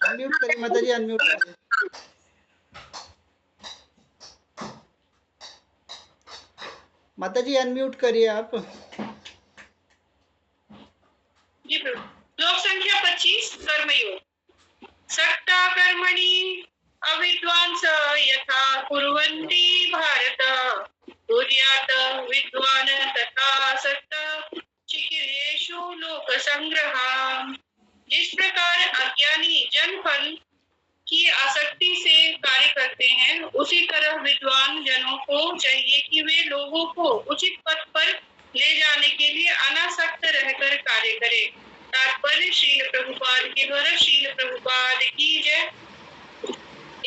Unmute करिए माता जी, unmute करिए। माता जी अनम्यूट करिए आप। जी प्रभु। श्लोक संख्या 25 कर्मयोग। सक्ता कर्मणि अविद्वांस यथा कुर्वन्ति भारत कुर्यात् विद्वान् तथा सक्तः चिकीर्षेषु लोक संग्रह। जिस प्रकार अज्ञानी जनफल की आसक्ति से कार्य करते हैं, उसी तरह विद्वान जनों को चाहिए कि वे लोगों को उचित पथ पर ले जाने के लिए अनासक्त रहकर कार्य करें। तात्पर्य श्रील प्रभुपाद के द्वारा। श्रील प्रभुपाद की जय।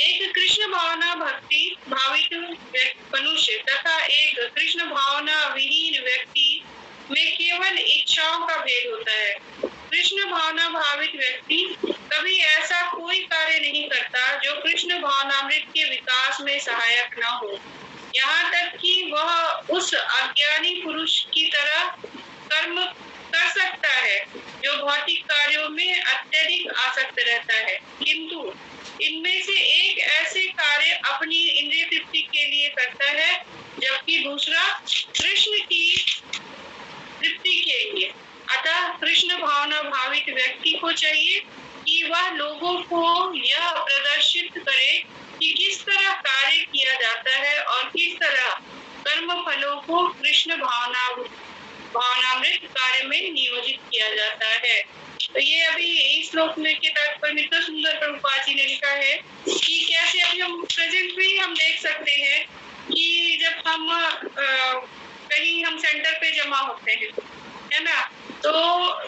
एक कृष्ण भावना भक्ति भावित मनुष्य तथा एक कृष्ण भावना विहीन व्यक्ति में केवल इच्छाओं का भेद होता है। कृष्ण भावना भावित व्यक्ति कभी ऐसा कोई कार्य नहीं करता जो कृष्ण भावनामृत के विकास में सहायक न हो। यहाँ तक कि वह उस अज्ञानी पुरुष की तरह कर्म कर सकता है जो भौतिक कार्यों में अत्यधिक आसक्त रहता है, किंतु इनमें से एक ऐसे कार्य अपनी इंद्रिय तृप्ति के लिए करता है, जबकि दूसरा कृष्ण की तृप्ति के लिए। अतः कृष्ण भावना भावित व्यक्ति को चाहिए कि वह लोगों को यह प्रदर्शित करे कि किस तरह कार्य किया जाता है और किस तरह कर्म फलों को कृष्ण भावनामृत कार्य में नियोजित किया जाता है। तो ये अभी इस श्लोक में के तात्पर्य में इतना सुंदर प्रभुपाद जी ने लिखा है कि कैसे अभी हम प्रेजेंट में ही हम देख सकते हैं कि जब हम कहीं हम सेंटर पे जमा होते हैं, है ना, तो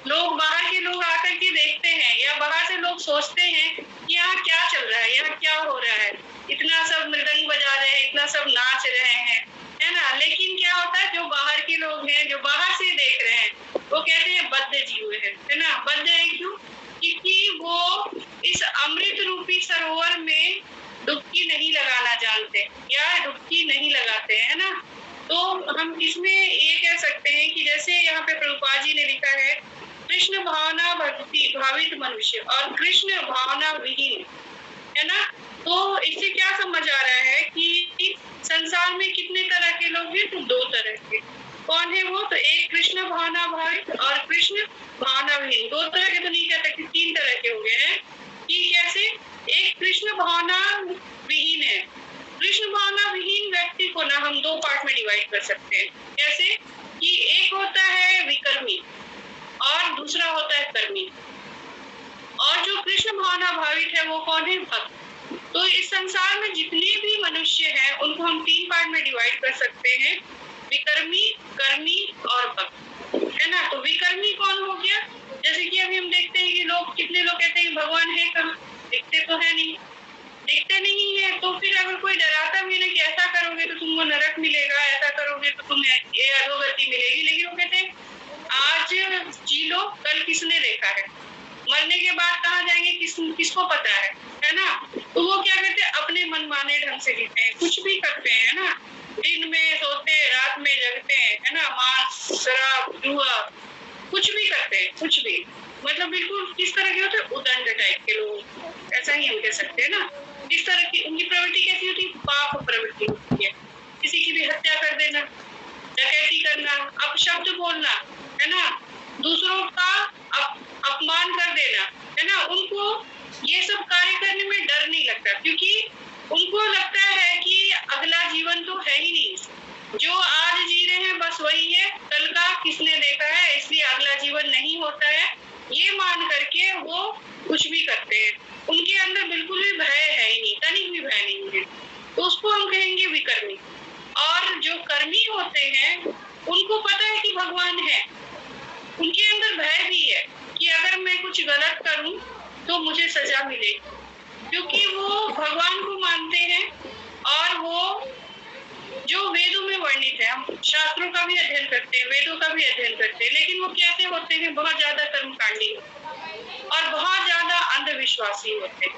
लोग बाहर के लोग आकर के देखते हैं या बाहर से लोग सोचते हैं कि यहाँ क्या चल रहा है, यहाँ क्या हो रहा है, इतना सब मृदंग बजा रहे हैं, इतना सब नाच रहे हैं, है ना। लेकिन क्या होता है, जो बाहर के लोग हैं, जो बाहर से देख रहे हैं, वो कहते हैं बद्ध जीव है ना। बद्ध है क्यों? क्योंकि वो इस अमृत रूपी सरोवर में डुबकी नहीं लगाना जानते या डुबकी नहीं लगाते, है ना। तो हम इसमें ये कह सकते हैं कि जैसे यहाँ पे प्रभुपाद जी ने लिखा है कृष्ण भावना भक्ति भावित मनुष्य और कृष्ण भावना विहीन, है ना। तो इससे क्या समझ आ रहा है कि संसार में कितने तरह के लोग हैं? तो दो तरह के। कौन है वो? तो एक कृष्ण भावना भावित और कृष्ण भावना विहीन। दो तरह के तो नहीं कहते कि तीन तरह के हो गए हैं कि कैसे। एक कृष्ण भावना विहीन है। कृष्ण भावना विहीन व्यक्ति को ना हम दो पार्ट में डिवाइड कर सकते हैं। कैसे कि एक होता है विकर्मी और दूसरा होता है कर्मी। और जो कृष्ण भावना भावित है वो कौन है? भक्त। तो इस संसार में जितने भी मनुष्य हैं उनको हम तीन पार्ट में डिवाइड कर सकते हैं, विकर्मी, कर्मी और भक्त, है ना। तो विकर्मी कौन हो गया? जैसे कि अभी हम देखते हैं कि लोग, कितने लोग कहते हैं भगवान है कहाँ? दिखते तो है नहीं, दिखते नहीं है। तो फिर अगर कोई डराता भी है कि ऐसा करोगे तो तुमको नरक मिलेगा, ऐसा करोगे तो तुम्हें ये अधोगति मिलेगी, लेकिन वो कहते हैं आज जी लो, कल किसने देखा है, मरने के बाद कहाँ जाएंगे किसको पता है ना। तो वो क्या करते हैं, अपने मनमाने ढंग से जीते हैं, कुछ भी करते हैं ना, दिन में सोते रात में जगते हैं, है ना, मांस शराब जुआ कुछ भी करते हैं, कुछ भी, मतलब बिल्कुल किस तरह के होते हैं? उदंड टाइप के लोग, ऐसा ही हम कह सकते हैं ना। इस तरह की उनकी प्रवृत्ति कैसी होती है? पाप प्रवृत्ति होती है। किसी की भी हत्या कर देना, डकैती करना, अपशब्द बोलना, है ना, दूसरों का अपमान कर देना, है ना। उनको ये सब कार्य करने में डर नहीं लगता, क्योंकि उनको लगता है कि अगला जीवन तो है ही नहीं, जो आज जी रहे हैं बस वही है, कल का किसने देखा है, इसलिए अगला जीवन नहीं होता है, ये मान करके वो कुछ भी करते हैं। उनके अंदर बिल्कुल भी भय है ही नहीं, तनिक भी भय नहीं है, तो उसको हम कहेंगे विकर्मी। और जो कर्मी होते हैं उनको पता है कि भगवान है, उनके अंदर भय भी है कि अगर मैं कुछ गलत करूं तो मुझे सजा मिलेगी, क्योंकि वो भगवान को मानते हैं और वो जो वेदों में वर्णित है, हम शास्त्रों का भी अध्ययन करते हैं, वेदों का भी अध्ययन करते हैं, लेकिन वो कैसे होते हैं? बहुत ज्यादा कर्मकांडी और बहुत ज्यादा अंधविश्वासी होते हैं।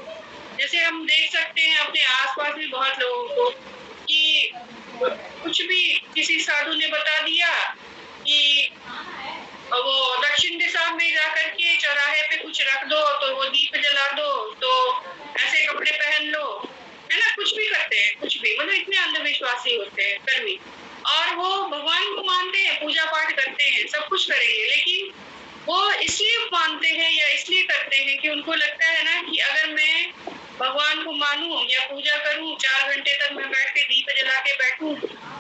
जैसे हम देख सकते हैं अपने आसपास भी बहुत लोगों को कि कुछ भी किसी साधु ने बता दिया कि वो दक्षिण दिशा राह में जाकर के चौराहे पे कुछ रख दो तो वो दीप जला दो, तो ऐसे कपड़े पहन लो, है ना, कुछ भी करते हैं, कुछ भी, मतलब इतने अंधविश्वासी होते हैं कर्मी। और वो भगवान को मानते हैं, पूजा पाठ करते हैं, सब कुछ करेंगे, लेकिन वो इसलिए मानते हैं या इसलिए करते हैं कि उनको लगता है ना कि अगर मैं भगवान को मानूं या पूजा करूं, 4 घंटे तक मैं बैठ के दीप जला के बैठूं,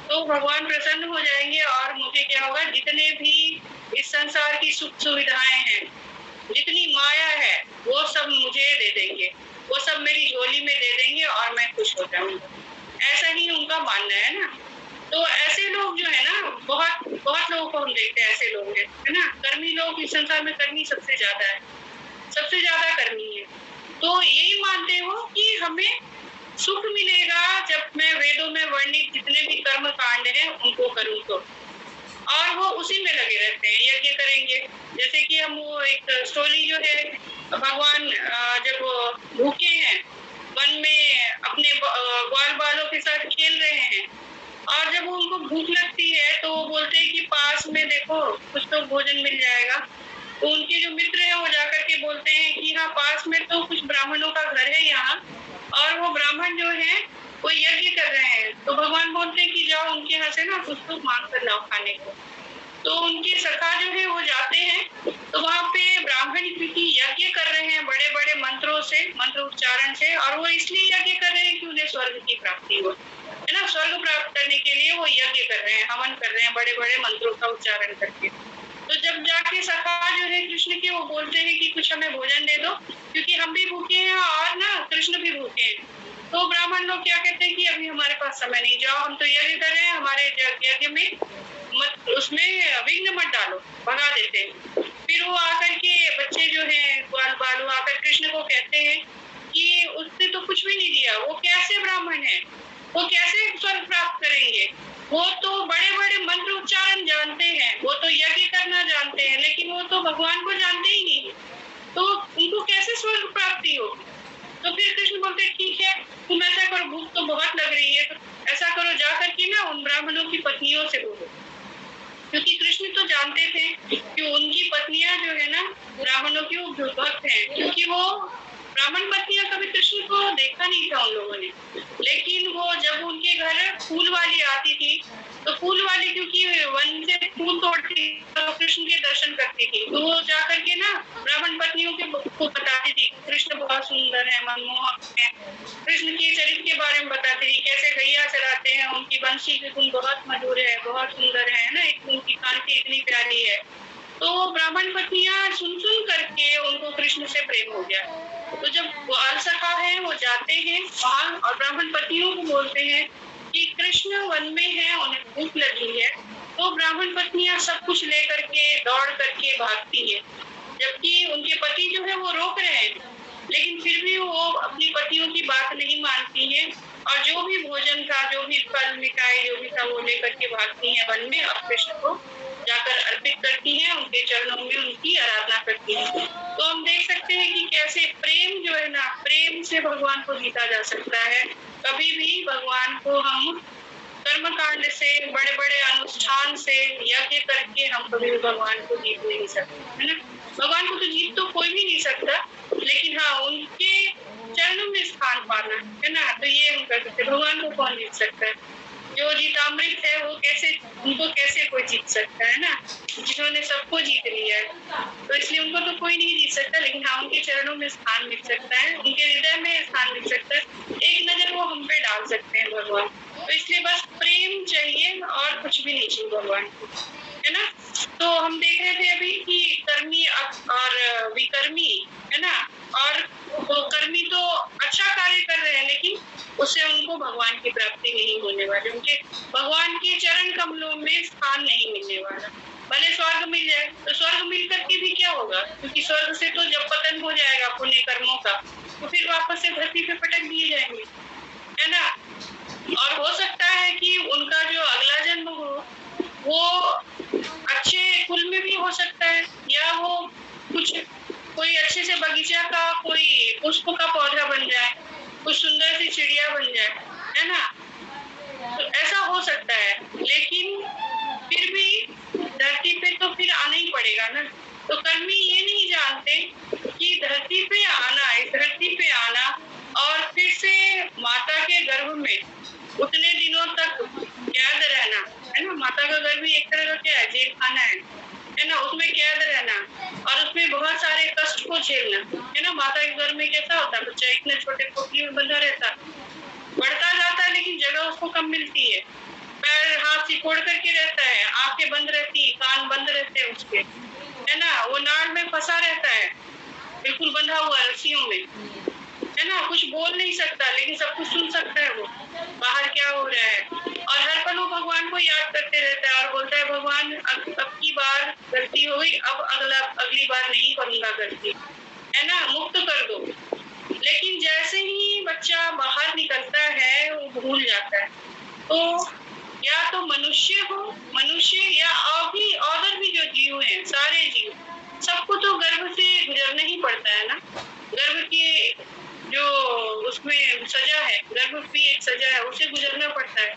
तो भगवान प्रसन्न हो जाएंगे और मुझे क्या होगा, जितने भी इस संसार की सुख सुविधाएं हैं, जितनी माया है, वो सब मुझे दे देंगे, वो सब मेरी झोली में दे देंगे और मैं खुश हो जाऊंगा। ऐसा ही उनका मानना है ना। तो ऐसे लोग जो है ना, बहुत बहुत लोगों को हम देखते हैं, ऐसे लोग हैं, है ना, कर्मी लोग इस संसार में, कर्मी सबसे ज्यादा है, सबसे ज्यादा कर्मी है। तो यही मानते हो कि हमें सुख मिलेगा जब मैं वेदों में वर्णित जितने भी कर्म कांड हैं उनको करूं तो, और वो उसी में लगे रहते हैं, यज्ञ करेंगे। जैसे कि हम वो एक स्टोरी जो है, भगवान जब भूखे हैं वन में अपने ग्वाल बालों के साथ खेल रहे हैं, और जब उनको भूख लगती है तो वो बोलते हैं कि पास में देखो कुछ तो भोजन मिल जाएगा। तो उनके जो मित्र हैं वो जाकर के बोलते हैं कि हाँ, पास में तो कुछ ब्राह्मणों का घर है यहाँ, और वो ब्राह्मण जो है वो यज्ञ कर रहे हैं। तो भगवान बोलते हैं कि जाओ उनके यहाँ से ना कुछ तो मांग कर लाओ खाने को। तो उनके सखा जो है वो जाते हैं, तो वहाँ पे ब्राह्मण क्योंकि यज्ञ कर रहे हैं बड़े बड़े मंत्रों से, मंत्र उच्चारण से, और वो इसलिए यज्ञ कर रहे हैं कि उन्हें स्वर्ग की प्राप्ति हो, है ना, स्वर्ग प्राप्त करने के लिए वो यज्ञ कर रहे हैं, हवन कर रहे हैं बड़े बड़े मंत्रों का उच्चारण करके। तो जब जाके सखा जो है कृष्ण के, वो बोलते हैं कि कुछ हमें भोजन दे दो, क्योंकि हम भी भूखे हैं और ना कृष्ण भी भूखे हैं। तो ब्राह्मण लोग क्या कहते हैं कि अभी हमारे पास समय नहीं, जाओ हम तो यज्ञ कर रहे हैं, हमारे यज्ञ में मत, उसमें विघ्न मत डालो, भगा देते हैं। फिर वो आकर के बच्चे जो है ग्वाल बालू आकर कृष्ण को कहते हैं कि उसने तो कुछ भी नहीं दिया, वो कैसे ब्राह्मण है, वो कैसे स्वर्ग प्राप्त करेंगे, वो तो बड़े बड़े मंत्र उच्चारण जानते हैं, वो तो यज्ञ करना जानते हैं, लेकिन वो तो भगवान को जानते ही नहीं, तो उनको कैसे स्वर्ग प्राप्ति होगी। तो फिर कृष्ण बोलते ठीक है, तुम ऐसा करो, भूख तो बहुत लग रही है, तो ऐसा करो, जा करके ना उन ब्राह्मणों की पत्नियों से बोलो, क्योंकि कृष्ण तो जानते थे कि उनकी पत्नियां जो है ना ब्राह्मणों की वो भक्त हैं, क्योंकि वो ब्राह्मण पत्नियां कभी कृष्ण को देखा नहीं था उन लोगों ने। लेकिन वो जब उनके घर फूल वाली आती थी, तो फूल वाली क्योंकि वन से फूल तोड़ती तो कृष्ण के दर्शन करती थी, तो वो जाकर के ना ब्राह्मण पत्नियों को बताती थी कृष्ण बहुत सुंदर है, मनमोहक है, कृष्ण के चरित्र के बारे में बताती थी, कैसे गैया चराते हैं, उनकी बंसी की धुन बहुत मधुर है, बहुत सुंदर है ना, उनकी कांति इतनी प्यारी है। तो ब्राह्मण पत्नियां सुन सुन करके उनको कृष्ण से प्रेम हो गया। तो जब ग्वाल सखा है वो जाते हैं वहां और ब्राह्मण पत्नियों को बोलते हैं कि कृष्ण वन में है, उन्हें भूख लगी है, तो ब्राह्मण पत्नियां सब कुछ लेकर के दौड़ करके भागती है, जबकि उनके पति जो है वो रोक रहे हैं, लेकिन फिर भी वो अपनी पतियों की बात नहीं मानती है, और जो भी भोजन था, जो भी फल मिठाई जो भी था, वो लेकर के भागती है वन में और कृष्ण को जाकर अर्पित करती हैं, उनके चरणों में उनकी आराधना करती हैं। तो हम देख सकते हैं कि कैसे प्रेम जो है ना, प्रेम से भगवान को जीता जा सकता है। कभी भी भगवान को हम कर्म कांड से, बड़े बड़े अनुष्ठान से, यज्ञ करके हम कभी भी भगवान को जीत नहीं सकते, है ना। भगवान को तो जीत तो कोई भी नहीं सकता, लेकिन हाँ उनके चरणों में स्थान पाना, है ना, तो ये हम कर सकते। भगवान को कौन जीत सकता है, जो जीतामृत है वो कैसे, उनको कैसे कोई जीत सकता है ना, जिन्होंने सबको जीत लिया है, तो इसलिए उनको तो कोई नहीं जीत सकता, लेकिन हाँ उनके चरणों में स्थान मिल सकता है, उनके हृदय में स्थान मिल सकता है, एक नजर वो हम पे डाल सकते हैं भगवान। तो इसलिए बस प्रेम चाहिए और कुछ भी नहीं चाहिए भगवान को, है ना। तो हम देख रहे थे अभी कि कर्मी और विकर्मी, है ना, और वो कर्मी तो अच्छा कार्य कर रहे हैं, लेकिन उससे उनको भगवान की प्राप्ति नहीं होने वाली, उनके भगवान के चरण कमलों में स्थान नहीं मिलने वाला। भले स्वर्ग मिल जाए, तो स्वर्ग मिल करके भी क्या होगा, क्योंकि स्वर्ग से तो जब पतन हो जाएगा पुण्य कर्मों का, तो फिर वापस से धरती पे पटक दिए जाएंगे, है ना। और हो सकता है कि उनका जो अगला जन्म हो वो अच्छे कुल में भी हो सकता है, या वो कुछ कोई अच्छे से बगीचा का कोई पुष्प का पौधा बन जाए, कुछ सुंदर सी चिड़िया बन जाए, है ना, तो ऐसा हो सकता है। लेकिन फिर भी धरती पे तो फिर आना ही पड़ेगा ना, तो कर्मी ये नहीं जानते कि धरती पे आना, इस धरती पे आना और फिर से माता के गर्भ में उतने दिनों तक कैद रहना, है ना। माता का गर्भ भी एक तरह का क्या है, जेल खाना है ना। उसमें कैद रहना और उसमें बहुत सारे कष्ट को झेलना, है ना। माता के गर्भ में कैसा होता है, बच्चा इतने छोटे पोटली में बंधा रहता है, बढ़ता जाता है लेकिन जगह उसको कम मिलती है, पैर हाथ सिकोड़ करके रहता है, आंखें बंद रहती, कान बंद रहते हैं उसके, है ना। वो नाड़ में फंसा रहता है, बिल्कुल बंधा हुआ रस्सियों में, है ना। कुछ बोल नहीं सकता लेकिन सब कुछ सुन सकता है वो, बाहर क्या हो रहा है। और हर पल वो भगवान को याद करते रहता है और बोलता है, भगवान अब की बार गलती हो गई, अब अगली बार नहीं करूंगा गलती, है ना, मुक्त कर दो। लेकिन जैसे ही बच्चा बाहर निकलता है वो भूल जाता है। तो या तो मनुष्य या और भी जो जीव हैं, सारे जीव, सबको तो गर्भ से गुजरना ही पड़ता है ना। गर्भ की जो उसमें सजा है, गर्भ भी एक सजा है, उसे गुजरना पड़ता है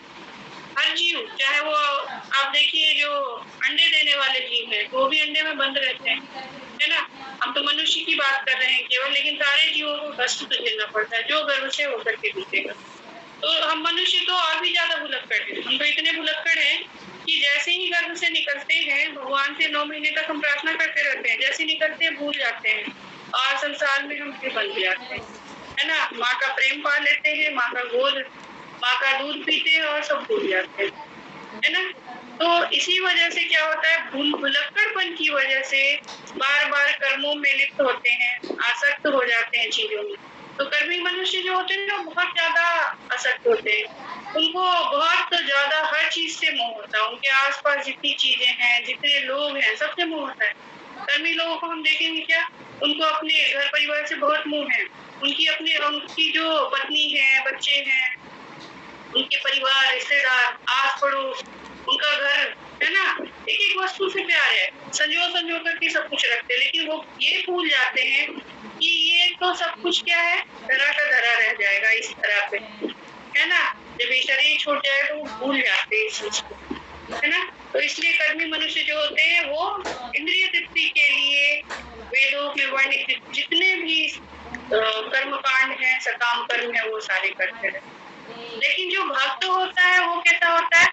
हर जीव। चाहे वो आप देखिए जो अंडे देने वाले जीव हैं, वो भी अंडे में बंद रहते हैं, है ना। हम तो मनुष्य की बात कर रहे हैं केवल, लेकिन सारे जीवों को कष्ट तो झेलना पड़ता है जो गर्भ से होकर के बीतेगा। तो हम मनुष्य तो और भी ज्यादा भुलक्कड़ हैं। हम तो इतने भुलक्कड़ हैं कि जैसे ही गर्भ से निकलते हैं, भगवान से 9 महीने तक हम प्रार्थना करते रहते हैं, जैसे निकलते हैं भूल जाते हैं और संसार में हम फिर बन जाते हैं, है ना। माँ का प्रेम पा लेते हैं, माँ का गोद, माँ का दूध पीते हैं और सब भूल जाते हैं, है ना। तो इसी वजह से क्या होता है, भुलक्कड़पन की वजह से बार बार कर्मों में लिप्त होते हैं, आसक्त हो जाते हैं चीजों में। तो कर्मी मनुष्य जो होते हैं ना, बहुत ज्यादा आसक्त होते हैं, उनको बहुत ज्यादा हर चीज से मोह होता है, उनके आसपास जितनी चीजें हैं, जितने लोग हैं, सबसे मोह होता है। कर्मी लोगों को हम देखेंगे क्या, उनको अपने घर परिवार से बहुत मोह है, उनकी जो पत्नी है, बच्चे हैं, उनके परिवार, रिश्तेदार, आस पड़ोस, उनका घर, है ना। एक एक वस्तु से प्यार है, संजो करके सब कुछ रखते हैं, लेकिन वो ये भूल जाते हैं कि ये तो सब कुछ क्या है, धरा का धरा रह जाएगा इस तरह पे, है ना। जब ये शरीर छूट जाए तो वो भूल जाते हैं इस चीज को, है ना। तो इसलिए कर्मी मनुष्य जो होते हैं वो इंद्रिय तृप्ति के लिए वेदों में वर्णित जितने भी कर्म कांड है, सकाम कर्म है, वो सारे करते रहते। लेकिन जो भक्त होता है वो कैसा होता है,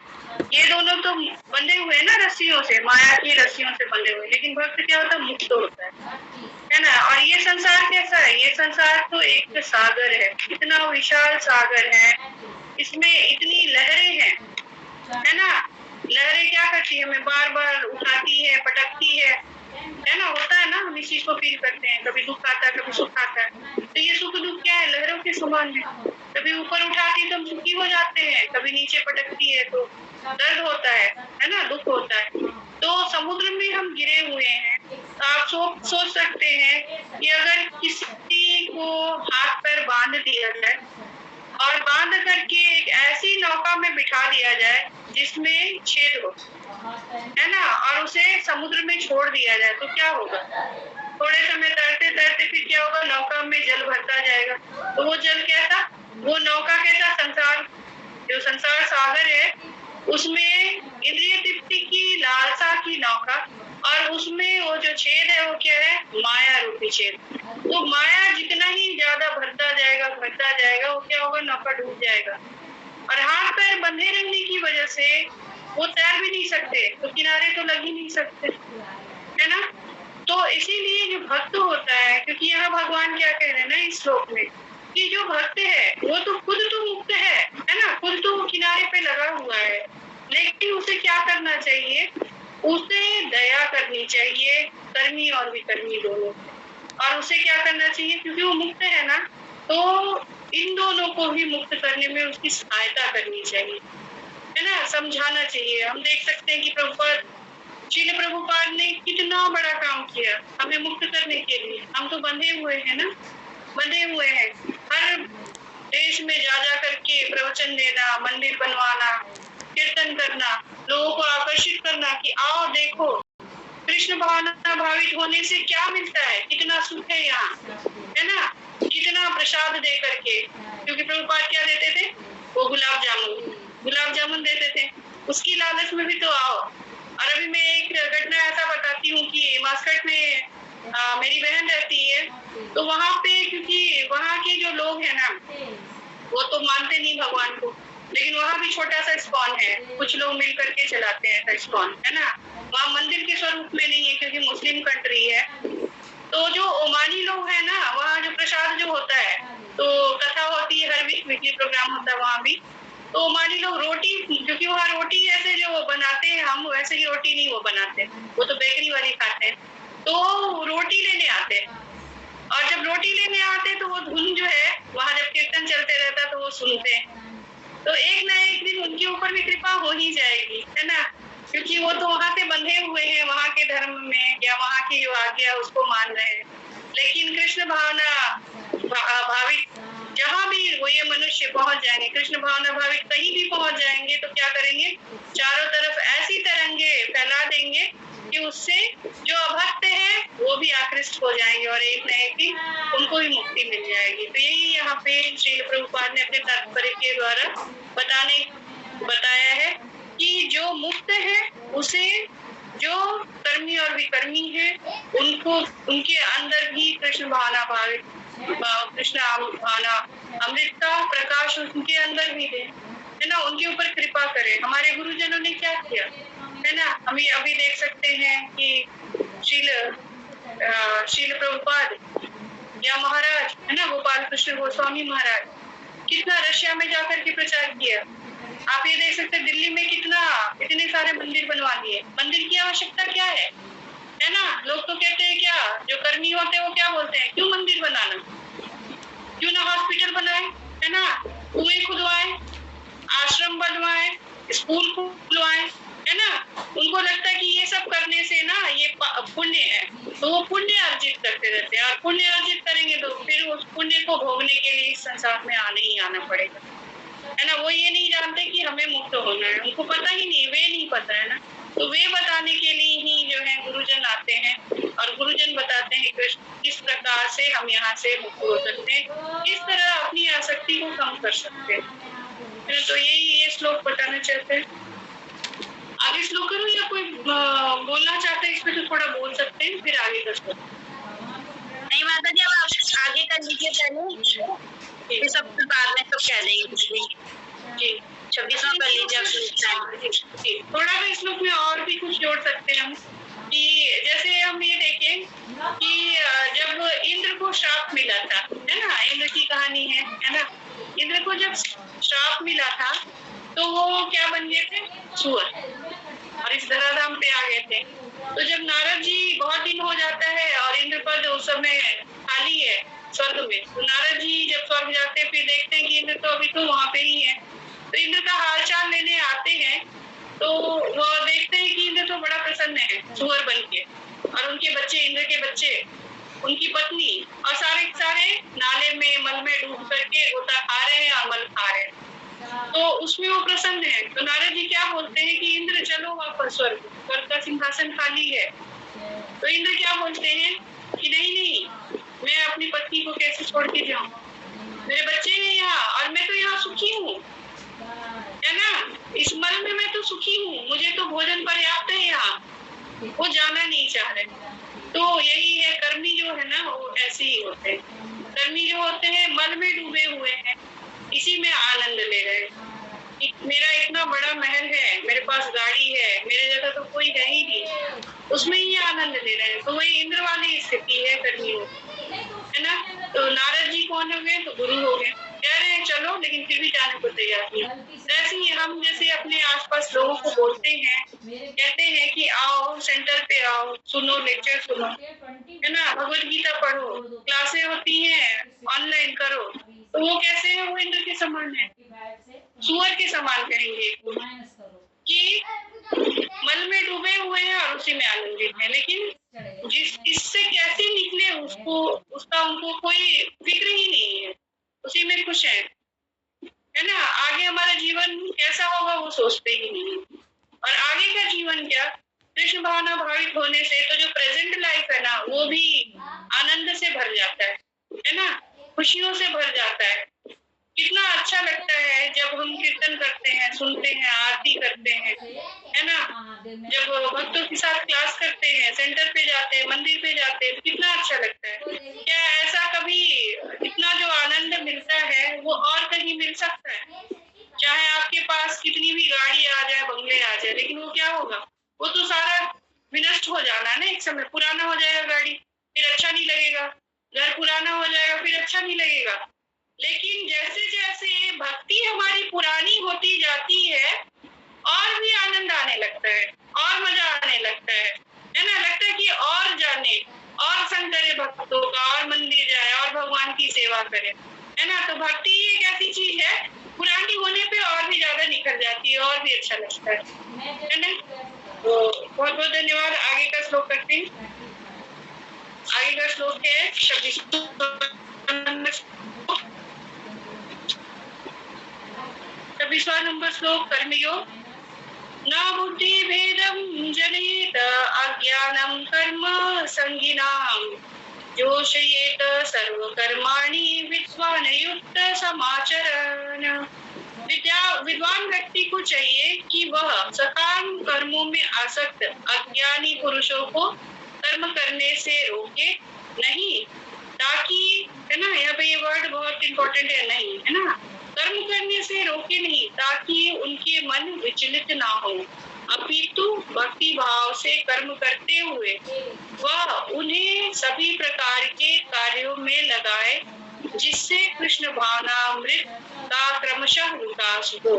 ये दोनों तो बंधे हुए हैं ना रस्सियों से, माया की रस्सियों से बंधे हुए, लेकिन भक्त क्या होता है, मुक्त होता है ना। और ये संसार कैसा है, ये संसार तो एक सागर है, इतना विशाल सागर है, इसमें इतनी लहरें हैं, है ना। लहरें क्या करती है, हमें बार बार उठाती है, पटकती है ना। होता है ना, हम इस चीज को फील करते हैं, कभी दुख आता है, कभी सुख आता है। तो ये सुख दुख क्या है, लहरों के समान है। कभी ऊपर उठाती है तो हम सुखी हो जाते हैं, कभी नीचे पटकती है तो दर्द होता है ना, दुख होता है। तो समुद्र में हम गिरे हुए हैं। तो आप सोच सकते हैं कि अगर किसी को हाथ पैर बांध दिया जाए और बांध करके एक ऐसी नौका में बिठा दिया जाए जिसमें छेद हो, है ना, और उसे समुद्र में छोड़ दिया जाए तो क्या होगा। थोड़े समय तैरते तैरते फिर क्या होगा, नौका में जल भरता जाएगा। तो वो जल कैसा, वो नौका कैसा, संसार, जो संसार सागर है उसमें इंद्रिय तृप्ति की लालसा की नौका, और उसमें वो जो छेद है वो क्या है, माया रूपी छेद। तो माया जितना ही ज्यादा भरता जाएगा वो क्या होगा, नौका डूब जाएगा। और हाथ पैर बंधे रहने की वजह से वो तैर भी नहीं सकते, तो किनारे तो लग ही नहीं सकते, है ना। तो इसीलिए जो भक्त होता है, क्योंकि यहाँ भगवान क्या कह रहे हैं ना इस श्लोक में, कि जो भक्त है वो तो खुद तो मुक्त है ना, खुद तो किनारे पे लगा हुआ है, लेकिन उसे क्या करना चाहिए, उसे दया करनी चाहिए, कर्मी और विकर्मी दोनों। और उसे क्या करना चाहिए, क्योंकि वो मुक्त है ना, तो इन दोनों को भी मुक्त करने में उसकी सहायता करनी चाहिए, है ना, समझाना चाहिए। हम देख सकते हैं कि श्रील प्रभुपाद ने कितना बड़ा काम किया हमें मुक्त करने के लिए। हम तो बंधे हुए हैं ना, बंधे हुए हैं। हर देश में जा करके प्रवचन देना, मंदिर बनवाना, कीर्तन करना, लोगों को आकर्षित करना कि आओ देखो कृष्ण भावना भावित होने से क्या मिलता है, कितना सुख है यहाँ, है ना, कितना प्रसाद दे करके। क्योंकि प्रभुपाद क्या देते थे, वो गुलाब जामुन देते थे, उसकी लालच में भी तो आओ। और अभी मैं एक घटना ऐसा बताती हूँ कि मास्कट में मेरी बहन रहती है, तो वहाँ पे क्योंकि वहाँ के जो लोग हैं ना, वो तो मानते नहीं भगवान को, लेकिन वहाँ भी छोटा सा इस्कॉन है, कुछ लोग मिल करके चलाते हैं इस्कॉन, है ना। वहाँ मंदिर के स्वरूप में नहीं है क्योंकि मुस्लिम कंट्री है। तो जो ओमानी लोग हैं ना, वहाँ जो प्रसाद जो होता है, तो कथा होती है, हर वीकली प्रोग्राम होता है वहाँ भी। तो ओमानी लोग रोटी, क्योंकि वहाँ रोटी ऐसे जो बनाते हैं, हम वैसे ही रोटी नहीं वो बनाते, वो तो बेकरी वाली खाते हैं। तो रोटी लेने आते हैं, और जब रोटी लेने आते तो वो धुन जो है वहाँ जब कीर्तन चलते रहता तो वो सुनते हैं। तो एक ना एक दिन उनके ऊपर भी कृपा हो ही जाएगी, है ना, क्योंकि वो तो वहाँ से बंधे हुए हैं, वहाँ के धर्म में या वहाँ की जो आज्ञा उसको मान रहे हैं। लेकिन कृष्ण भावना भावित जहाँ भी वो ये मनुष्य पहुंच जाएंगे, कृष्ण भावना भावित कहीं भी पहुंच जाएंगे, तो क्या करेंगे, चारों तरफ ऐसी तरंगे फैला देंगे कि उससे जो अभक्त है वो भी आकृष्ट हो जाएंगे और एक न एक दिन उनको भी मुक्ति मिल जाएगी। तो यही यहाँ पे श्रील प्रभुपाद ने अपने तात्पर्य के द्वारा बताया है कि जो मुक्त है उसे, जो कर्मी और विकर्मी है, उनको उनके अंदर भी कृष्ण भावना भावित, कृष्ण भावना अमृत का प्रकाश उनके अंदर भी है ना, उनके ऊपर कृपा करे। हमारे गुरुजनों ने क्या किया है ना, हम अभी देख सकते हैं कि शील प्रभुपाद या महाराज है ना, गोपाल कृष्ण गोस्वामी महाराज कितना रशिया में जाकर के प्रचार किया। आप ये देख सकते हैं दिल्ली में इतने सारे मंदिर बनवा दिए। मंदिर की आवश्यकता क्या है ना। लोग तो कहते हैं क्या, जो कर्मी होते हैं वो क्या बोलते हैं, क्यों मंदिर बनाना, क्यों ना हॉस्पिटल बनाए, है ना, कुएं खुदवाए, आश्रम बनवाए, स्कूल खुलवाए, है ना। उनको लगता है कि ये सब करने से ना ये पुण्य है, तो वो पुण्य अर्जित करते रहते हैं, और पुण्य अर्जित करेंगे तो फिर उस पुण्य को भोगने के लिए इस संसार में आने ही आना पड़ेगा, है ना। वो ये नहीं जानते कि हमें मुक्त होना है, उनको पता ही नहीं, वे नहीं पता है ना। तो वे बताने के लिए ही जो है गुरुजन आते हैं, और गुरुजन बताते हैं किस प्रकार से हम यहाँ से मुक्त हो सकते हैं, किस तरह अपनी आसक्ति को कम कर सकते हैं। तो यही ये श्लोक बताना चाहते हैं। आगे श्लोक करूँ या कोई बोलना चाहते हैं इसमें तो थोड़ा बोल सकते हैं, फिर आगे कर सकते हैं। नहीं माता जी, अब आप आगे कर लीजिए पहले, फिर सब बाद में सब कह देंगे जी। 26वां कर लीजिए। थोड़ा सा श्लोक में और भी कुछ जोड़ सकते हैं हम, कि जैसे हम ये देखें कि जब इंद्र को श्राप मिला था, है ना, इंद्र की कहानी है ना। इंद्र को जब श्राप मिला था तो वो क्या बन गए थे, सुअर, और इस धराधाम पे आ गए थे। तो जब नारद जी, बहुत दिन हो जाता है और इंद्र पद उस समय खाली है स्वर्ग में, तो नारद जी जब स्वर्ग जाते हैं फिर देखते हैं कि इंद्र तो अभी तो वहाँ पे ही है। तो इंद्र का हालचाल लेने आते हैं, तो वो देखते हैं कि इंद्र तो बड़ा प्रसन्न है सुअर बन के, और उनके बच्चे, इंद्र के बच्चे, उनकी पत्नी, और सारे नाले में मल में डूब करके गोता खा रहे हैं और मल खा रहे हैं। तो उसमें वो प्रसन्न है। तो नारद जी क्या बोलते हैं कि इंद्र चलो वापस स्वर्ग का सिंहासन खाली है। तो इंद्र क्या बोलते हैं कि नहीं, मैं अपनी पत्नी को कैसे छोड़ के जाऊं, मेरे बच्चे हैं यहाँ, और मैं तो यहाँ सुखी हूँ, है ना, इस मल में मैं तो सुखी हूँ, मुझे तो भोजन पर्याप्त है यहाँ, वो जाना नहीं चाह रहे। तो यही है, कर्मी जो है ना वो ऐसे ही होते हैं। कर्मी जो होते हैं मल में डूबे हुए हैं, इसी में आनंद ले रहे हैं। मेरा इतना बड़ा महल है, मेरे पास गाड़ी है, मेरे जैसा तो कोई है ही नहीं, उसमें ही आनंद ले रहे हैं। तो वही इंद्र वाली स्थिति है कर्मियों, है ना। तो नारद जी कौन हो गए, तो गुरु हो गए, कह रहे हैं चलो, लेकिन फिर भी जाने को तैयार नहीं। ऐसे ही हम जैसे अपने आसपास लोगों को बोलते हैं, कहते हैं कि आओ सेंटर पे आओ, सुनो, लेक्चर सुनो, है ना, भगवत गीता पढ़ो, क्लासें होती हैं ऑनलाइन करो, तो वो कैसे है, वो इंद्र के समान है, सुअर के समान कहेंगे कि मल में डूबे हुए हैं और उसी में आनंदित है। लेकिन इससे कैसे निकले उसका उनको कोई फिक्र ही नहीं है, उसी में खुश है ना। आगे हमारा जीवन कैसा होगा वो सोचते ही नहीं, और आगे का जीवन क्या, कृष्ण भावना भावित होने से तो जो प्रेजेंट लाइफ है ना वो भी आनंद से भर जाता है ना, खुशियों से भर जाता है। कितना अच्छा लगता है जब हम कीर्तन करते हैं, सुनते हैं, आरती करते हैं, है ना? जब भक्तों के साथ क्लास करते हैं, सेंटर पे जाते हैं, मंदिर पे जाते हैं, तो कितना अच्छा लगता है। क्या ऐसा कभी इतना जो आनंद मिलता है वो और कहीं मिल सकता है? चाहे आपके पास कितनी भी गाड़ी आ जाए, बंगले आ जाए, लेकिन वो क्या होगा? वो तो सारा विनष्ट हो जाना है ना, एक समय पुराना हो जाएगा गाड़ी, फिर अच्छा नहीं लगेगा। घर पुराना हो जाएगा, फिर अच्छा नहीं लगेगा। लेकिन जैसे जैसे भक्ति हमारी पुरानी होती जाती है और भी आनंद आने लगता है, और मजा आने लगता है ना? लगता है कि और जाने, और संग करे भक्तों का, और मंदिर जाए, और भगवान की सेवा करे, है ना? तो भक्ति एक ऐसी चीज है, पुरानी होने पे और भी ज्यादा निखर जाती है, और भी अच्छा लगता है ना? तो बहुत बहुत धन्यवाद। आगे का श्लोक करते हैं। आगे का श्लोक है 26वां नंबर श्लोक, कर्मयोग। न बुद्धि भेदम जनयेत अज्ञानम कर्म संगिनाम जोषयेत सर्व कर्माणि विद्वान युक्त समाचरण। विद्वान व्यक्ति को चाहिए कि वह सकाम कर्मों में आसक्त अज्ञानी पुरुषों को कर्म करने से रोके नहीं, ताकि, है ना, यहाँ पे ये वर्ड बहुत इंपॉर्टेंट है, नहीं, है ना, कर्म करने से रोके नहीं ताकि उनके मन विचलित ना हो, अपितु भक्ति भाव से कर्म करते हुए वह उन्हें सभी प्रकार के कार्यों में लगाए जिससे कृष्ण भावनामृत का क्रमशः विकास हो।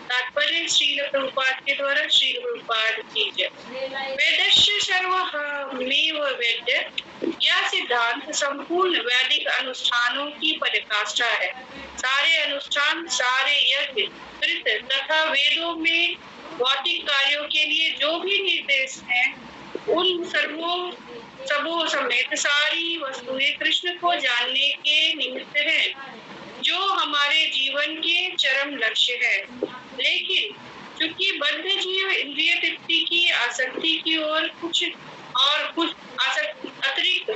तात्पर्य श्रील प्रभुपाद के द्वारा, श्रील प्रभुपाद की जय। वेदस्य सर्वमेव वेद्य, यह सिद्धांत संपूर्ण वैदिक अनुष्ठानों की पराकाष्ठा है। सारे अनुष्ठान, सारे यज्ञ, कृत तथा वेदों में भौतिक कार्यों के लिए जो भी निर्देश हैं, उन सबों समेत सारी वस्तुएं कृष्ण को जानने के निमित्त हैं, जो हमारे जीवन के चरम लक्ष्य है। लेकिन चूंकि बद्ध जीव इंद्रिय तृप्ति की आसक्ति की ओर कुछ अतिरिक्त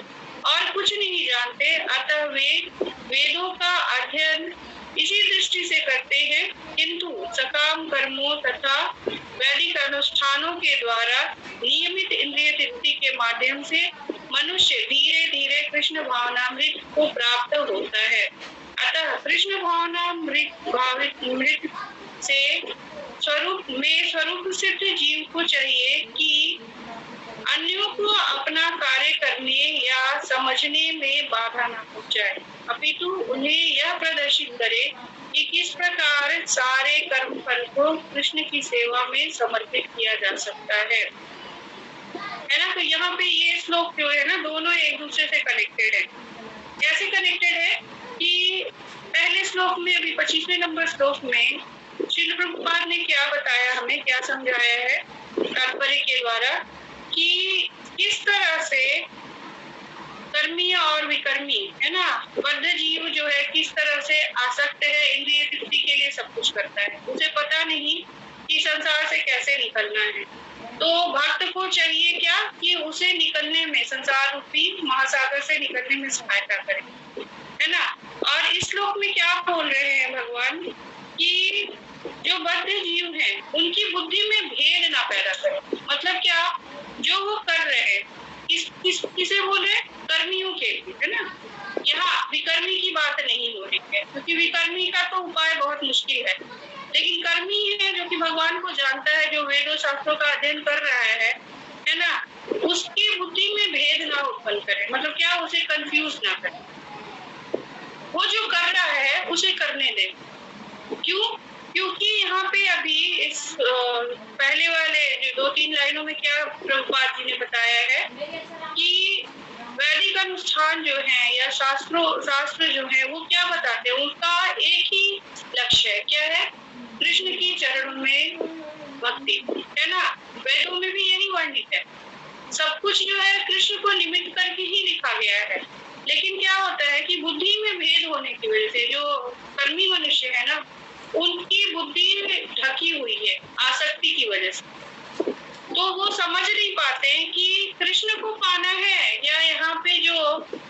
और कुछ नहीं जानते, अतः वे वेदों का अध्ययन इसी दृष्टि से करते हैं, किंतु सकाम कर्मों तथा वैदिक अनुष्ठानों के द्वारा नियमित इंद्रिय तृप्ति के माध्यम से मनुष्य धीरे धीरे कृष्ण भावनामृत को प्राप्त होता है। अतः कृष्ण भावनामृत से स्वरूप सिद्ध जीव को चाहिए कि अन्यों को अपना कार्य करने या समझने में बाधा न पहुंचाए, अपितु उन्हें यह प्रदर्शित करे कि किस प्रकार सारे कर्म फल को कृष्ण की सेवा में समर्पित किया जा सकता है ना? तो यहाँ पे ये श्लोक जो है ना, दोनों एक दूसरे से कनेक्टेड है। कैसे कनेक्टेड है कि पहले श्लोक में, अभी 25वें नंबर श्लोक में श्रील प्रभुपाद ने क्या बताया, हमें क्या समझाया है तात्पर्य के द्वारा, कि किस तरह से कर्मी और विकर्मी, है ना, बद्ध जीव जो है किस तरह से आसक्त है, इंद्रिय तृप्ति के लिए सब कुछ करता है, उसे पता नहीं कि संसार से कैसे निकलना है। तो भक्त को चाहिए क्या कि उसे निकलने में, संसार रूपी महासागर से निकलने में सहायता करे, है ना। और इस श्लोक में क्या बोल रहे हैं भगवान कि जो बद्ध जीव हैं उनकी बुद्धि में भेद ना पैदा करे। मतलब क्या, जो वो कर रहे हैं किसे बोले, कर्मियों के लिए, है ना। यहाँ विकर्मी की बात नहीं हो रही है, क्योंकि विकर्मी का तो उपाय बहुत मुश्किल है, लेकिन कर्मी है जो कि भगवान को जानता है, जो वेदों शास्त्रों का अध्ययन कर रहा है ना, उसकी बुद्धि में भेद ना उत्पन्न करे। मतलब क्या, उसे कंफ्यूज ना करे, वो जो कर रहा है उसे करने दे। क्यों? क्योंकि यहाँ पे अभी इस पहले वाले जो 2-3 लाइनों में क्या प्रभुपाद जी ने बताया है कि वैदिक अनुष्ठान जो है या शास्त्र जो है वो क्या बताते हैं, उनका एक ही लक्ष्य है, क्या है, कृष्ण की चरणों में भक्ति, है ना। वेदों में भी यही वर्णित है, सब कुछ जो है कृष्ण को निमित्त करके ही लिखा गया है। लेकिन क्या होता है कि बुद्धि में भेद होने की वजह से जो कर्मी मनुष्य है ना, उनकी बुद्धि ढकी हुई है आसक्ति की वजह से, तो वो समझ नहीं पाते हैं कि कृष्ण को पाना है या यहाँ पे जो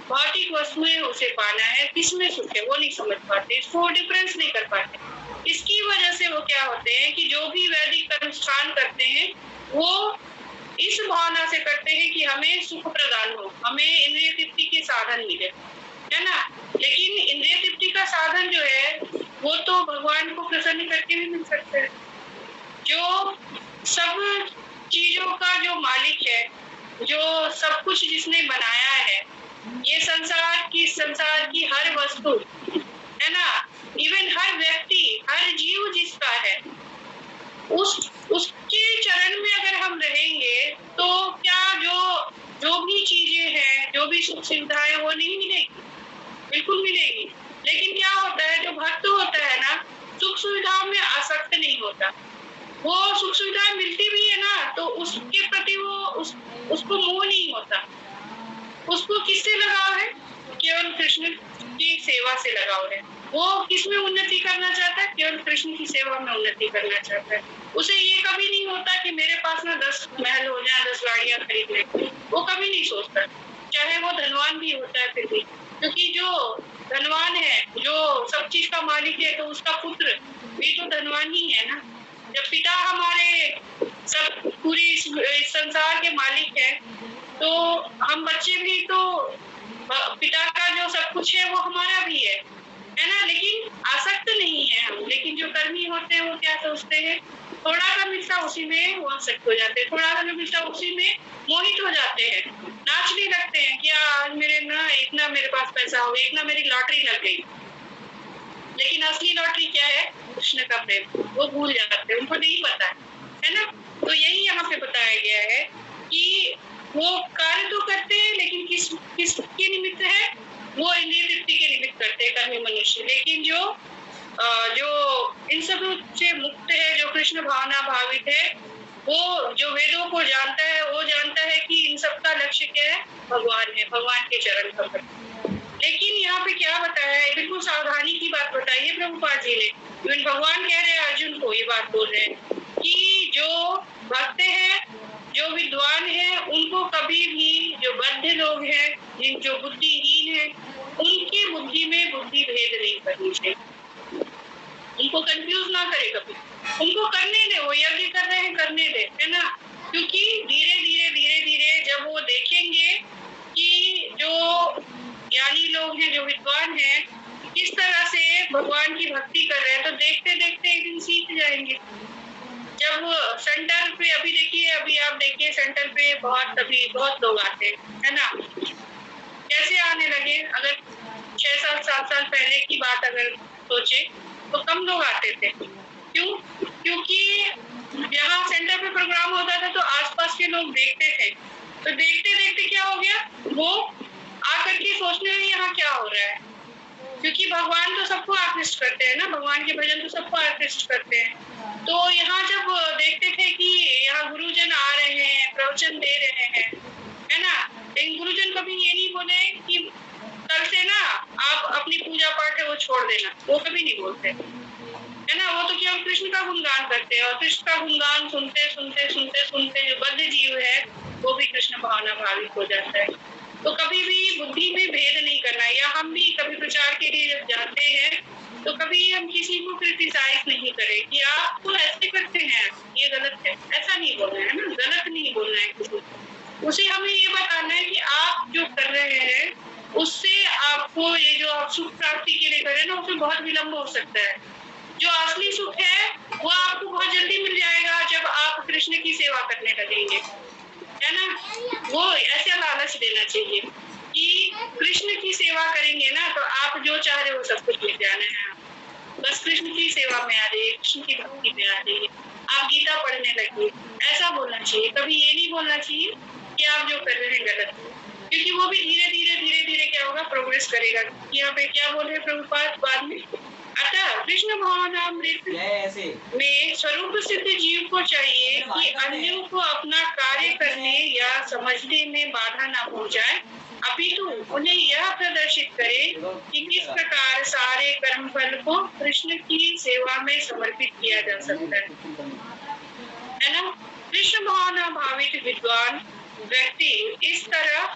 भौतिक वस्तु में उसे पाना है, किसमें सुख है वो नहीं समझ पाते, इसको डिफरेंस नहीं कर पाते। इसकी वजह से वो क्या होते हैं कि जो भी वैदिक अनुष्ठान करते हैं वो इस भावना से करते हैं कि हमें सुख प्रदान हो, हमें इंद्रिय तृप्ति के साधन मिले, है ना। लेकिन इंद्रिय तृप्ति का साधन जो है वो तो भगवान को प्रसन्न करके भी मिल सकता है। जो सब चीजों का जो मालिक है, जो सब कुछ जिसने बनाया है, ये संसार की हर वस्तु, है ना, इवन हर व्यक्ति, हर जीव जिसका है, उसके चरण में अगर हम रहेंगे तो क्या जो भी चीजें हैं, जो भी सुख सुविधाएं वो नहीं मिलेगी, बिल्कुल मिलेगी। लेकिन क्या होता है, जो भक्त होता है ना, सुख सुविधाओं में आसक्त नहीं होता। वो सुख सुविधाएं मिलती भी है ना तो उसके प्रति वो उसको मोह नहीं होता। उसको किससे लगाव है? केवल कृष्ण की सेवा से लगाव है। वो किसमें उन्नति करना चाहता है? केवल कृष्ण की सेवा में उन्नति करना चाहता है। उसे ये कभी नहीं होता कि मेरे पास ना 10 महल हो जाए, 10 गाड़ियां खरीद ले, वो कभी नहीं सोचता, चाहे वो धनवान भी होता है फिर भी। क्योंकि जो धनवान है, जो सब चीज का मालिक है, तो उसका पुत्र भी तो धनवान ही है ना। जब पिता हमारे सब पूरी संसार के मालिक है तो हम बच्चे भी तो पिता का जो सब कुछ है वो हमारा भी है ना। लेकिन आसक्त नहीं है हम। लेकिन जो कर्मी होते हैं वो क्या सोचते हैं, थोड़ा सा मिलता उसी में वो आसक्त हो जाते हैं, थोड़ा सा मिलता उसी में मोहित हो जाते हैं, नाचने लगते हैं कि आज मेरे ना इतना मेरे पास पैसा हो, इतना मेरी लॉटरी लग गई। लेकिन असली लॉटरी क्या है? कृष्ण का प्रेम, वो भूल जाते हैं, उनको नहीं पता है ना। तो यही यहाँ पे बताया गया है कि वो कार्य तो करते हैं लेकिन किसके निमित्त है? वो इंद्रिय तृप्ति के निमित्त करते हैं कर्मी मनुष्य। लेकिन जो इन सब से मुक्त है, जो कृष्ण भावना भावित है, वो जो वेदों को जानता है, वो जानता है कि इन सब का लक्ष्य क्या है? भगवान है, भगवान के चरण कमल। लेकिन यहाँ पे क्या बताया है, बिल्कुल सावधानी की बात बताई है प्रभुपाद जी ने। भगवान कह रहे हैं अर्जुन को, ये बात बोल रहे हैं कि जो भक्त है, जो विद्वान है, उनको कभी भी जो बद्ध लोग हैं, जो बुद्धिहीन है, उनकी बुद्धि में बुद्धि भेद नहीं करनी चाहिए। उनको कंफ्यूज ना करे कभी, उनको करने दे, वो यज्ञ कर रहे हैं करने दे, है ना। क्योंकि धीरे धीरे जब वो देखेंगे कि जो ज्ञानी लोग हैं, जो विद्वान हैं, किस तरह से भगवान की भक्ति कर रहे हैं, तो देखते देखते एक दिन सीख जाएंगे। जब सेंटर पे अभी आप देखिए सेंटर पे बहुत लोग आते हैं, है ना। कैसे आने लगे? अगर 6 साल 7 साल पहले की बात अगर सोचे तो कम लोग आते थे। क्यों? क्योंकि यहाँ सेंटर पे प्रोग्राम होता था तो आसपास के लोग देखते थे, तो देखते देखते क्या हो गया, वो आकर के सोचने लगे यहाँ क्या हो रहा है। क्योंकि भगवान तो सबको आकृष्ट करते हैं ना, भगवान के भजन तो सबको आकृष्ट करते हैं। तो यहाँ जब देखते थे कि यहाँ गुरुजन आ रहे हैं, प्रवचन दे रहे हैं, है ना, लेकिन गुरुजन कभी ये नहीं बोले कि कल से ना आप अपनी पूजा पाठ है वो छोड़ देना, वो कभी नहीं बोलते, है ना। वो तो केवल कृष्ण का गुणगान करते हैं, और कृष्ण का गुणगान सुनते सुनते सुनते सुनते जो बद्ध जीव है वो भी कृष्ण भावना भावित हो जाता है। तो कभी भी बुद्धि में भेद नहीं करना है। या हम भी कभी प्रचार के लिए जब जाते हैं तो कभी हम किसी को क्रिटिसाइज नहीं करें कि आप तो ऐसे करते हैं, ये गलत है, ऐसा नहीं बोलना है ना, गलत नहीं बोलना है किसी को। उसे हमें ये बताना है कि आप जो कर रहे हैं उससे आपको ये जो आप सुख प्राप्ति के लिए करें ना, उससे बहुत विलम्ब हो सकता है। जो असली सुख है वो आपको बहुत जल्दी मिल जाएगा जब आप कृष्ण की सेवा करने लगेंगे, है ना। वो ऐसा लालच देना चाहिए कि कृष्ण की सेवा करेंगे ना तो आप जो चाह रहे हो सब कुछ मिल जाना है। बस कृष्ण की सेवा में आ जाइए, कृष्ण की भक्ति में आ जाइए, आप गीता पढ़ने लगिए, ऐसा बोलना चाहिए। कभी ये नहीं बोलना चाहिए कि आप जो कर रहे हैं गलत, क्योंकि वो भी धीरे धीरे क्या होगा, प्रोग्रेस करेगा। यहाँ पे क्या बोल रहे प्रभुपाद बाद में, अतः कृष्ण भावनामृत में स्वरूप सिद्ध जीव को चाहिए कि अन्यों को अपना कार्य करने या समझने में बाधा न पहुंचाए, अपितु उन्हें यह प्रदर्शित करे कि किस प्रकार सारे कर्म फल को कृष्ण की सेवा में समर्पित किया जा सकता है ना। कृष्ण भावना भावित विद्वान व्यक्ति इस तरह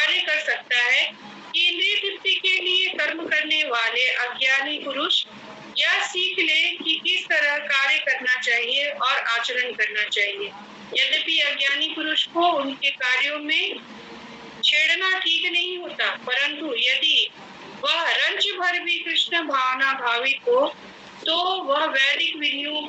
कार्य कर सकता है कि इंद्रिय तृप्ति के लिए कर्म करने वाले अज्ञानी पुरुष यह सीख ले कि किस तरह कार्य करना चाहिए और आचरण करना चाहिए। यद्यपि अज्ञानी पुरुष को उनके कार्यों में छेड़ना ठीक नहीं होता, परंतु यदि वह रंच भर भी कृष्ण भावना भावित हो तो वह वैदिक विधियों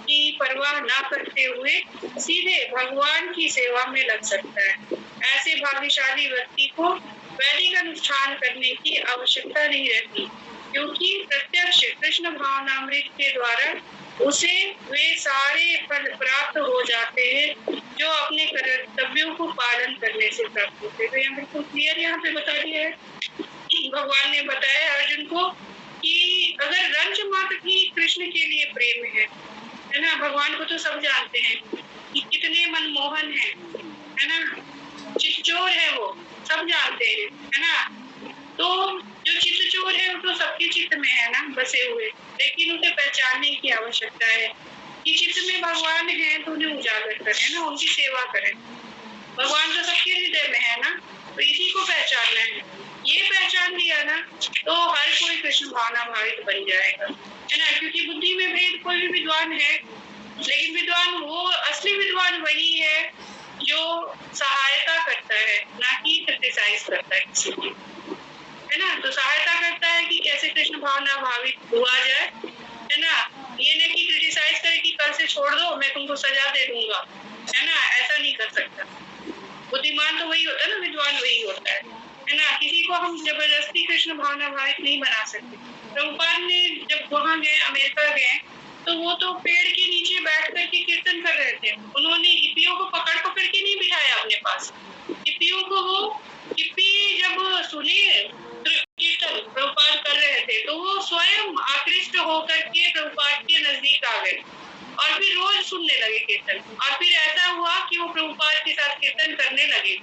की परवाह न करते हुए सीधे भगवान की सेवा में लग सकता है। ऐसे भाग्यशाली व्यक्ति को वैदिक अनुष्ठान करने की आवश्यकता नहीं रहती, क्योंकि प्रत्यक्ष कृष्ण भावनामृत के द्वारा उसे वे सारे फल प्राप्त हो जाते हैं जो अपने कर्तव्यों को पालन करने से प्राप्त होते हैं। तो यहाँ बिल्कुल क्लियर यहाँ पे बता दिया है, भगवान ने बताया अर्जुन को कि अगर रंच मात्र भी कृष्ण के लिए प्रेम है ना, भगवान को तो सब जानते हैं कि कितने मनमोहन है ना, चित्तचोर है वो, सब जानते हैं, है ना। तो जो चित्तचोर है वो तो सबके चित्त में है ना बसे हुए, लेकिन उसे पहचानने की आवश्यकता है कि चित्त में भगवान है तो उन्हें उजागर करें ना, उनकी सेवा करें। भगवान तो सबके हृदय में है ना, तो इसी को पहचानना है। ये पहचान लिया ना तो हर कोई कृष्ण भावना भावित बन जाएगा, है ना। क्योंकि बुद्धि में भेद कोई भी विद्वान है, लेकिन विद्वान वो असली विद्वान वही है जो सहायता करता है, ना कि क्रिटिसाइज करता है किसी की, है ना। तो सहायता करता है कि कैसे कृष्ण भावना भावित हुआ जाए, है ना। ये नहीं कि क्रिटिसाइज करे कि कल से छोड़ दो मैं तुमको सजा दे दूंगा, है ना, ऐसा नहीं कर सकता। बुद्धिमान तो वही होता है ना, विद्वान वही होता है ना। किसी को हम जबरदस्ती कृष्ण भावना भावित नहीं बना सकते। प्रभुपाद ने जब वहां गए, अमेरिका गए, तो वो तो पेड़ के नीचे बैठ करके कीर्तन कर रहे थे। उन्होंने हिप्पियों को पकड़ पकड़ के नहीं बिठाया अपने पास। हिप्पियों को वो हिप्पी जब सुने कीर्तन प्रभुपाद कर रहे थे तो वो स्वयं आकृष्ट होकर के प्रभुपाद के नजदीक आ गए और फिर रोज सुनने लगे कीर्तन। और फिर ऐसा हुआ कि वो प्रभुपाद के साथ कीर्तन करने लगे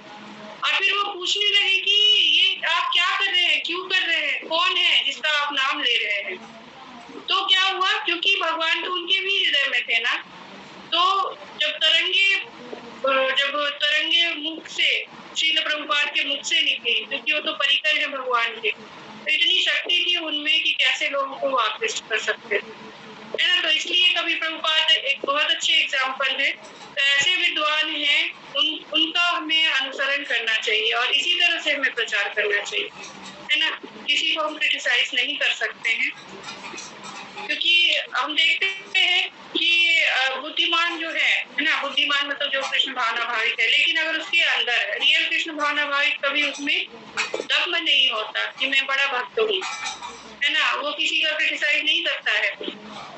और फिर वो पूछने लगे कि ये आप क्या कर रहे हैं, क्यों कर रहे हैं, कौन है जिसका आप नाम ले रहे हैं। तो क्या हुआ, क्योंकि भगवान तो उनके भी हृदय में थे ना, तो जब तरंगे मुख से श्रील प्रभुपाद के मुख से निकली, क्योंकि वो तो परिकर है भगवान के, तो इतनी शक्ति थी उनमें कि कैसे लोगों को आकृष्ट कर सकते थे, है ना। तो इसलिए कभी प्रभुपाद एक बहुत अच्छे एग्जाम्पल है। तो ऐसे विद्वान हैं, उनका हमें अनुसरण करना चाहिए और इसी तरह से हमें प्रचार करना चाहिए, है ना। किसी को हम क्रिटिसाइज नहीं कर सकते हैं, क्योंकि हम देखते हैं कि बुद्धिमान जो है ना, बुद्धिमान मतलब जो कृष्ण भावना भावित है, लेकिन अगर उसके अंदर रियल कृष्ण भावना भावित कभी उसमें दम नहीं होता कि मैं बड़ा भक्त हूँ, है ना, वो किसी का क्रिटिसाइज नहीं करता है।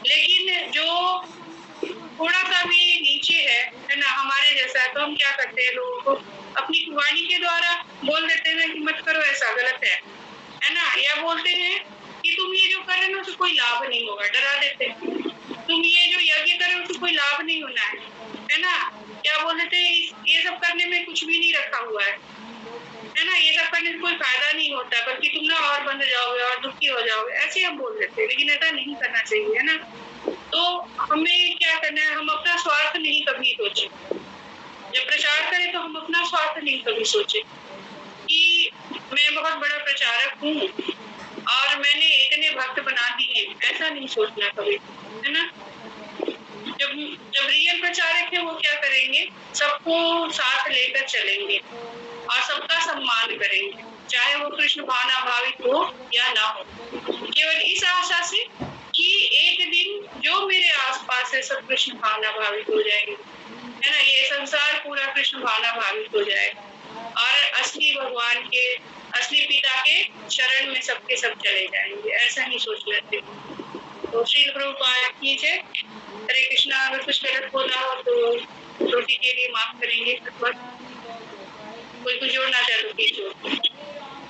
लेकिन जो थोड़ा सा भी नीचे है ना, हमारे जैसा, तो हम क्या करते हैं, लोगों को अपनी वाणी के द्वारा बोल देते हैं कि मत करो, ऐसा गलत है ना। या बोलते हैं कि तुम ये जो कर रहे हो उससे कोई लाभ नहीं होगा, डरा देते हैं। तुम ये जो यज्ञ कर रहे हो उससे कोई लाभ नहीं होना है ना। क्या बोल देते हैं, ये सब करने में कुछ भी नहीं रखा हुआ है ना, ये सब करने से कोई फायदा नहीं होता, बल्कि तुम ना और बंध जाओगे और दुखी हो जाओगे, ऐसे हम बोल देते हैं। लेकिन ऐसा नहीं करना चाहिए, है ना। तो हमें क्या करना है, हम अपना स्वार्थ नहीं कभी सोचे। जब प्रचार करें तो हम अपना स्वार्थ नहीं कभी सोचे कि मैं बहुत बड़ा प्रचारक हूँ और मैंने इतने भक्त बना दिए, ऐसा नहीं सोचना कभी, है ना। जब रियल प्रचारक है वो क्या करेंगे, सबको साथ लेकर चलेंगे और सबका सम्मान करेंगे, चाहे वो कृष्ण भावना भावित हो या ना हो, केवल इस आशा से कि एक दिन जो मेरे आसपास है सब कृष्ण भावना भावित हो जाएंगे, है ना। ये संसार पूरा कृष्ण भावना भावित हो जाएगा और असली भगवान के, असली पिता के शरण में सबके सब चले जाएंगे, ऐसा ही सोच लेते। तो श्रील प्रभुपाद की जय। हरे कृष्णा। अगर कुछ गलत बोला हो तो त्रुटि के लिए माफ करेंगे। कोई कुछ जोड़ना चाहे तो प्लीज जोड़।